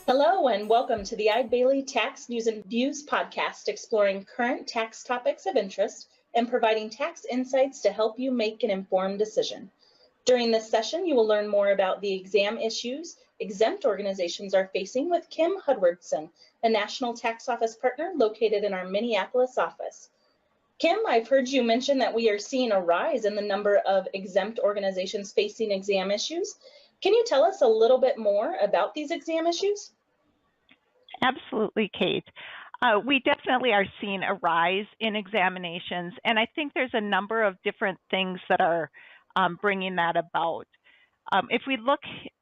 Hello and welcome to the Eide Bailey Tax News and Views podcast, exploring current tax topics of interest and providing tax insights to help you make an informed decision. During this session, you will learn more about the exam issues exempt organizations are facing with Kim Hunwardsen, a National Tax Office partner located in our Minneapolis office. Kim, I've heard you mention that we are seeing a rise in the number of exempt organizations facing exam issues. Can you tell us a little bit more about these exam issues? Absolutely, Kate. We definitely are seeing a rise in examinations, and I think there's a number of different things that are bringing that about. If we look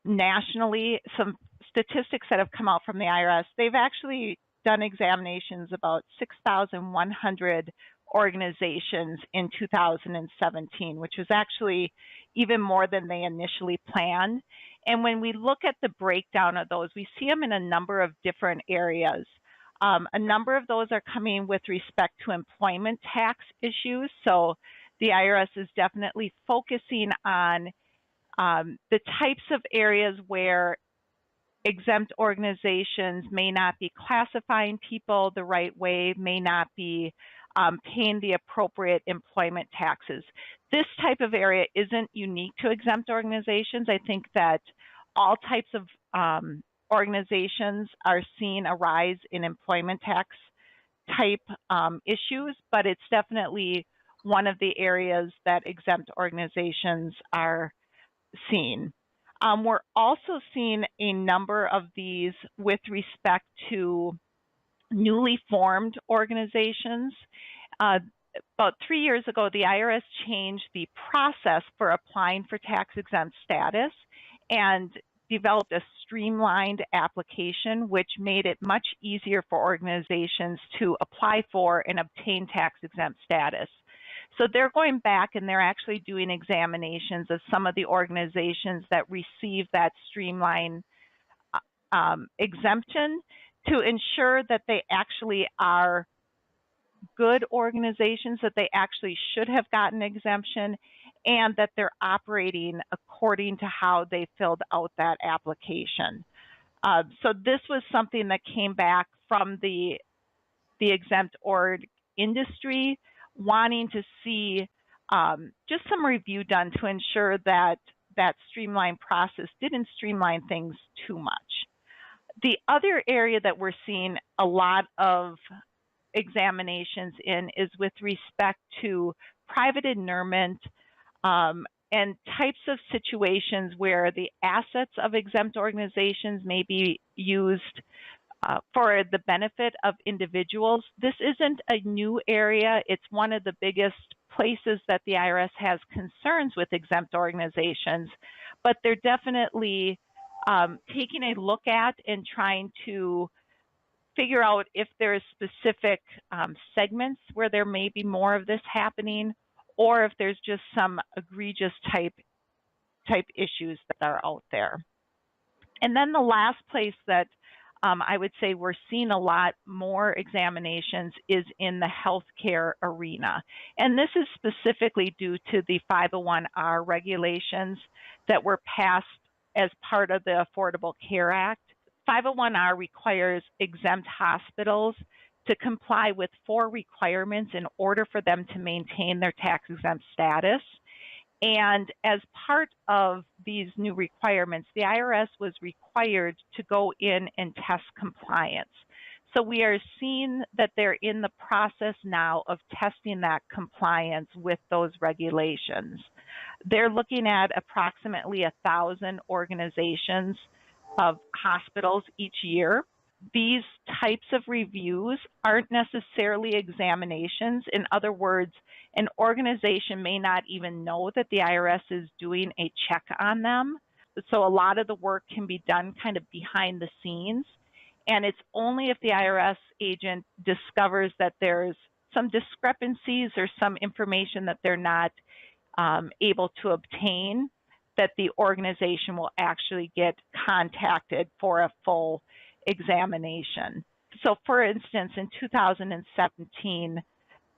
nationally, some statistics that have come out from the IRS, they've actually done examinations about 6,100 organizations in 2017, which was actually even more than they initially planned. And when we look at the breakdown of those, we see them in a number of different areas. A number of those are coming with respect to employment tax issues. So the IRS is definitely focusing on the types of areas where exempt organizations may not be classifying people the right way, may not be paying the appropriate employment taxes. This type of area isn't unique to exempt organizations. I think that all types of organizations are seeing a rise in employment tax type issues, but it's definitely one of the areas that exempt organizations are seeing. We're also seeing a number of these with respect to newly formed organizations. About 3 years ago, the IRS changed the process for applying for tax-exempt status and developed a streamlined application, which made it much easier for organizations to apply for and obtain tax-exempt status. So they're going back and they're actually doing examinations of some of the organizations that receive that streamlined exemption to ensure that they actually are good organizations, that they actually should have gotten exemption, and that they're operating according to how they filled out that application. So this was something that came back from the exempt org industry, wanting to see just some review done to ensure that that streamlined process didn't streamline things too much. The other area that we're seeing a lot of examinations in is with respect to private inurement and types of situations where the assets of exempt organizations may be used for the benefit of individuals. This isn't a new area. It's one of the biggest places that the IRS has concerns with exempt organizations, but they're definitely taking a look at and trying to figure out if there's specific segments where there may be more of this happening, or if there's just some egregious type issues that are out there. And then the last place that I would say we're seeing a lot more examinations is in the healthcare arena. And this is specifically due to the 501R regulations that were passed as part of the Affordable Care Act. 501R requires exempt hospitals to comply with 4 requirements in order for them to maintain their tax-exempt status. And as part of these new requirements, the IRS was required to go in and test compliance. So we are seeing that they're in the process now of testing that compliance with those regulations. They're looking at approximately 1,000 organizations of hospitals each year. These types of reviews aren't necessarily examinations. In other words, an organization may not even know that the IRS is doing a check on them. So a lot of the work can be done kind of behind the scenes. And it's only if the IRS agent discovers that there's some discrepancies or some information that they're not able to obtain that the organization will actually get contacted for a full examination. So for instance, in 2017,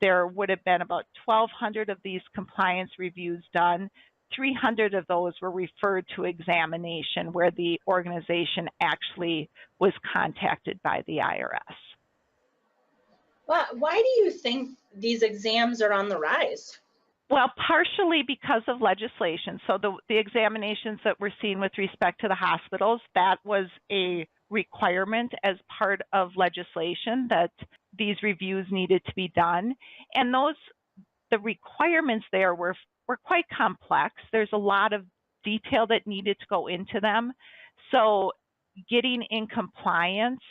there would have been about 1,200 of these compliance reviews done. 300 of those were referred to examination where the organization actually was contacted by the IRS. Why do you think these exams are on the rise? Well, partially because of legislation. So the examinations that we're seeing with respect to the hospitals, that was a requirement as part of legislation that these reviews needed to be done. And the requirements there were quite complex. There's a lot of detail that needed to go into them. So getting in compliance,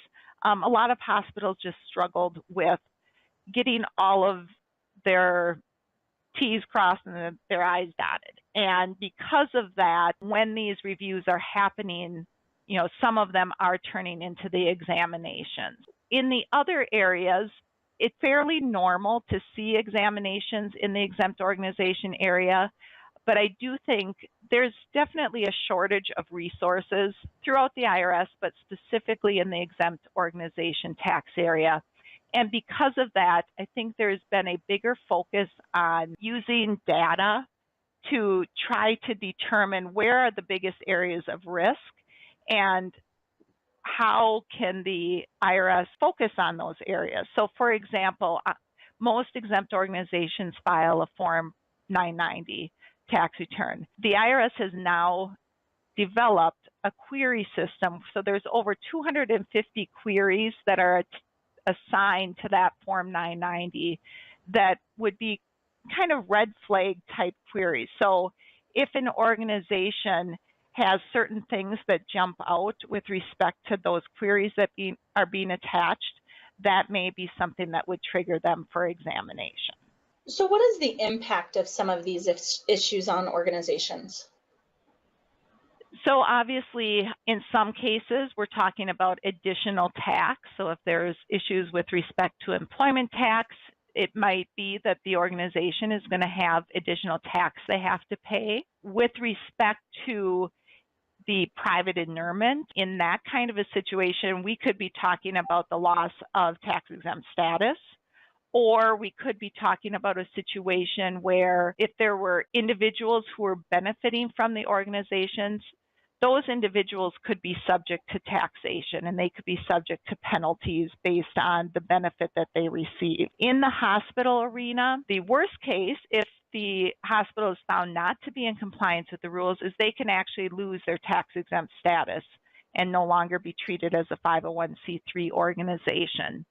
a lot of hospitals just struggled with getting all of their T's crossed and their I's dotted. And because of that, when these reviews are happening, some of them are turning into the examinations. In the other areas, it's fairly normal to see examinations in the exempt organization area, but I do think there's definitely a shortage of resources throughout the IRS, but specifically in the exempt organization tax area. And because of that, I think there's been a bigger focus on using data to try to determine where are the biggest areas of risk and how can the IRS focus on those areas. So for example, most exempt organizations file a Form 990 tax return. The IRS has now developed a query system. So there's over 250 queries that are assigned to that Form 990 that would be kind of red flag type queries. So if an organization has certain things that jump out with respect to those queries that are being attached, that may be something that would trigger them for examination. So what is the impact of some of these issues on organizations? So obviously, in some cases, we're talking about additional tax. So if there's issues with respect to employment tax, it might be that the organization is going to have additional tax they have to pay. With respect to the private inurement, in that kind of a situation, we could be talking about the loss of tax-exempt status, or we could be talking about a situation where if there were individuals who were benefiting from the organizations, those individuals could be subject to taxation and they could be subject to penalties based on the benefit that they receive. In the hospital arena, the worst case, if the hospital is found not to be in compliance with the rules, is they can actually lose their tax-exempt status and no longer be treated as a 501c3 organization.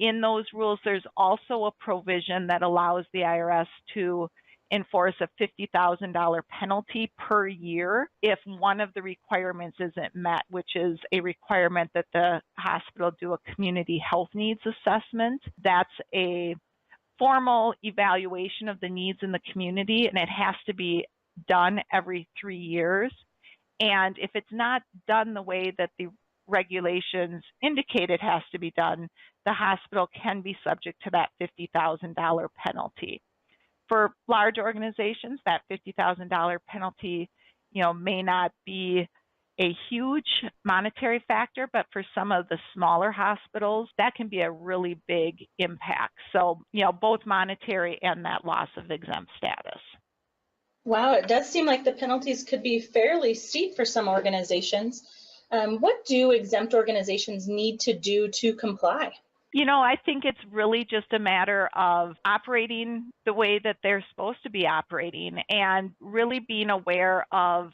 In those rules, there's also a provision that allows the IRS to enforce a $50,000 penalty per year if one of the requirements isn't met, which is a requirement that the hospital do a community health needs assessment. That's a formal evaluation of the needs in the community, and it has to be done every 3 years. And if it's not done the way that the regulations indicate it has to be done, the hospital can be subject to that $50,000 penalty. For large organizations, that $50,000 penalty, may not be a huge monetary factor, but for some of the smaller hospitals, that can be a really big impact. So, both monetary and that loss of exempt status. Wow, it does seem like the penalties could be fairly steep for some organizations. What do exempt organizations need to do to comply? I think it's really just a matter of operating the way that they're supposed to be operating and really being aware of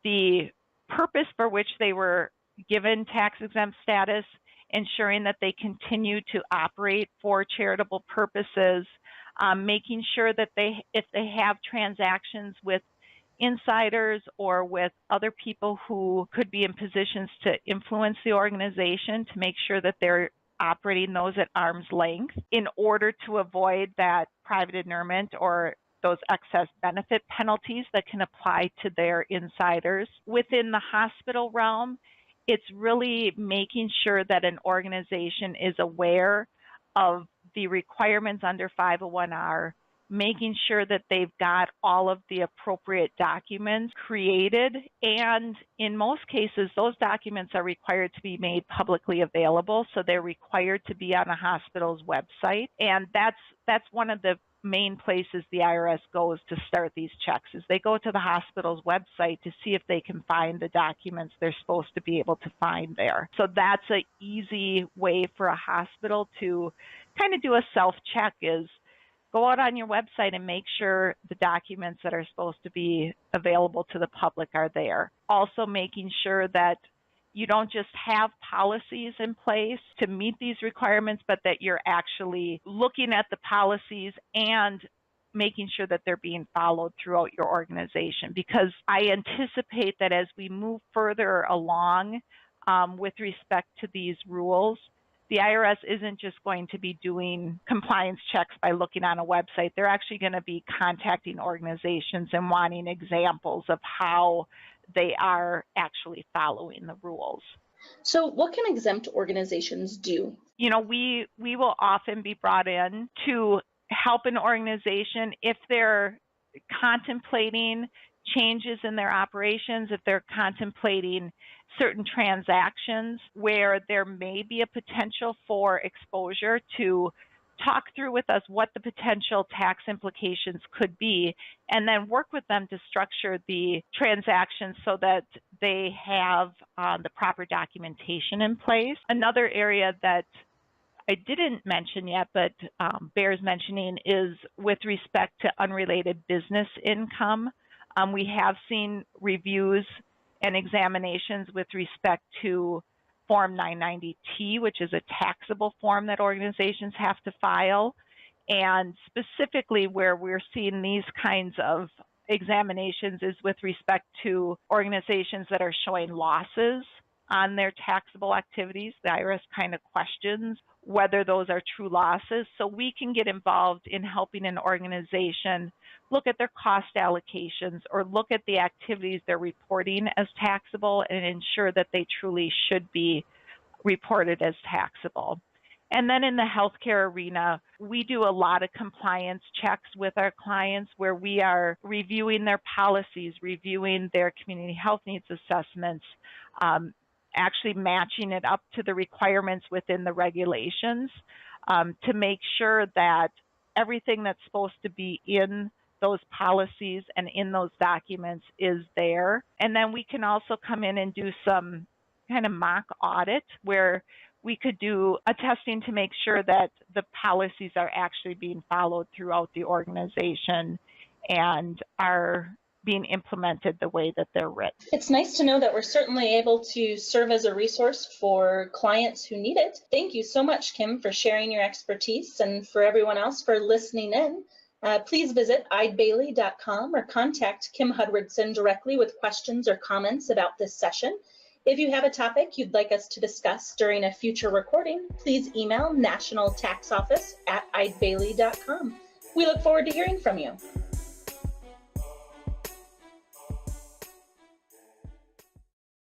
the purpose for which they were given tax-exempt status, ensuring that they continue to operate for charitable purposes, making sure that if they have transactions with insiders or with other people who could be in positions to influence the organization, to make sure that they're operating those at arm's length in order to avoid that private inurement or those excess benefit penalties that can apply to their insiders. Within the hospital realm, it's really making sure that an organization is aware of the requirements under 501R, making sure that they've got all of the appropriate documents created, and in most cases, those documents are required to be made publicly available, so they're required to be on a hospital's website, and that's one of the main places the IRS goes to start these checks is they go to the hospital's website to see if they can find the documents they're supposed to be able to find there. So that's an easy way for a hospital to kind of do a self-check is go out on your website and make sure the documents that are supposed to be available to the public are there. Also making sure that you don't just have policies in place to meet these requirements, but that you're actually looking at the policies and making sure that they're being followed throughout your organization. Because I anticipate that as we move further along with respect to these rules, the IRS isn't just going to be doing compliance checks by looking on a website. They're actually going to be contacting organizations and wanting examples of how they are actually following the rules. So what can exempt organizations do? We will often be brought in to help an organization if they're contemplating changes in their operations, if they're contemplating certain transactions where there may be a potential for exposure, to talk through with us what the potential tax implications could be, and then work with them to structure the transactions so that they have the proper documentation in place. Another area that I didn't mention yet, but bears mentioning, is with respect to unrelated business income. We have seen reviews and examinations with respect to Form 990T, which is a taxable form that organizations have to file. And specifically where we're seeing these kinds of examinations is with respect to organizations that are showing losses on their taxable activities. The IRS kind of questions whether those are true losses. So we can get involved in helping an organization look at their cost allocations or look at the activities they're reporting as taxable and ensure that they truly should be reported as taxable. And then in the healthcare arena, we do a lot of compliance checks with our clients where we are reviewing their policies, reviewing their community health needs assessments, actually matching it up to the requirements within the regulations to make sure that everything that's supposed to be in those policies and in those documents is there. And then we can also come in and do some kind of mock audit where we could do a testing to make sure that the policies are actually being followed throughout the organization and are being implemented the way that they're written. It's nice to know that we're certainly able to serve as a resource for clients who need it. Thank you so much, Kim, for sharing your expertise, and for everyone else for listening in. Please visit eidebailey.com or contact Kim Hunwardsen directly with questions or comments about this session. If you have a topic you'd like us to discuss during a future recording, please email nationaltaxoffice@eidebailey.com. We look forward to hearing from you.